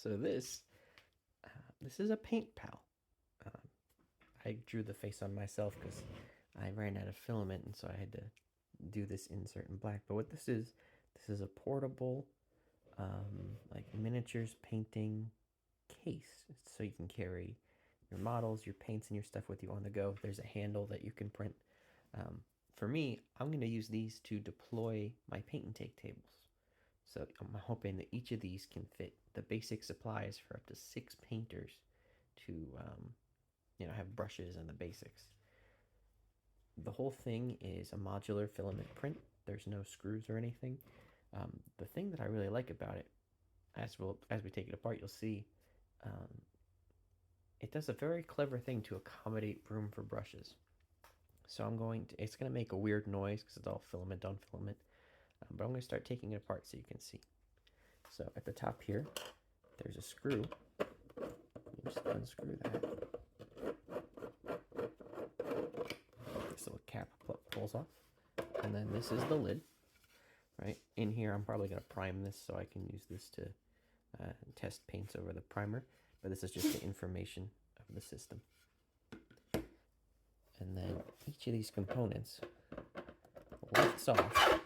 So this is a Paintpal. Um, I drew the face on myself because I ran out of filament, and so I had to do this insert in black. But what this is a portable, like miniatures painting case, so you can carry your models, your paints, and your stuff with you on the go. There's a handle that you can print. For me, I'm going to use these to deploy my paint and take tables. So I'm hoping that each of these can fit the basic supplies for up to 6 painters to, have brushes and the basics. The whole thing is a modular filament print. There's no screws or anything. The thing that I really like about it, as we take it apart, you'll see, it does a very clever thing to accommodate room for brushes. So it's going to make a weird noise because it's all filament on filament. But I'm going to start taking it apart so you can see. So at the top here, there's a screw. Just unscrew that. This little cap pulls off. And then this is the lid. Right in here, I'm probably going to prime this so I can use this to test paints over the primer. But this is just the information of the system. And then each of these components lifts off,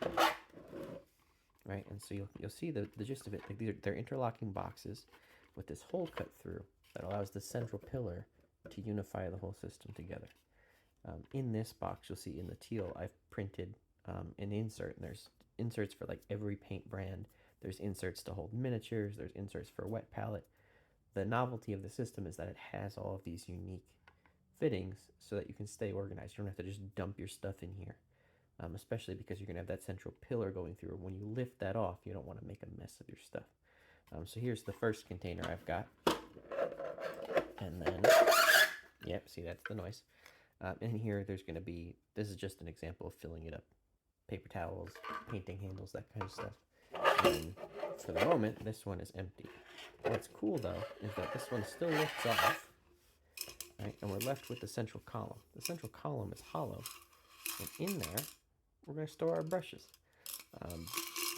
right? And so you'll see the gist of it. Like they're interlocking boxes with this hole cut through that allows the central pillar to unify the whole system together. In this box, you'll see in the teal, I've printed an insert, and there's inserts for like every paint brand. There's inserts to hold miniatures. There's inserts for wet palette. The novelty of the system is that it has all of these unique fittings so that you can stay organized. You don't have to just dump your stuff in here, especially because you're going to have that central pillar going through. When you lift that off, you don't want to make a mess of your stuff. So here's the first container I've got. And then, yep, see, that's the noise. And here there's going to be, this is just an example of filling it up. Paper towels, painting handles, that kind of stuff. And for the moment, this one is empty. What's cool, though, is that this one still lifts off, right? And we're left with the central column. The central column is hollow, and in there, we're going to store our brushes.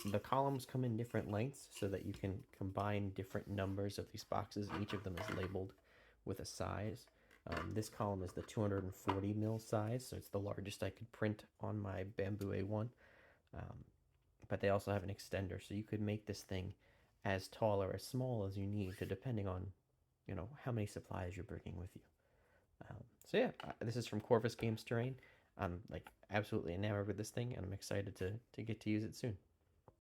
The columns come in different lengths so that you can combine different numbers of these boxes. Each of them is labeled with a size. This column is the 240 mil size, so it's the largest I could print on my Bamboo A1. But they also have an extender, so you could make this thing as tall or as small as you need, to depending on, how many supplies you're bringing with you. So yeah, this is from Corvus Games Terrain. I'm like absolutely enamored with this thing, and I'm excited to get to use it soon.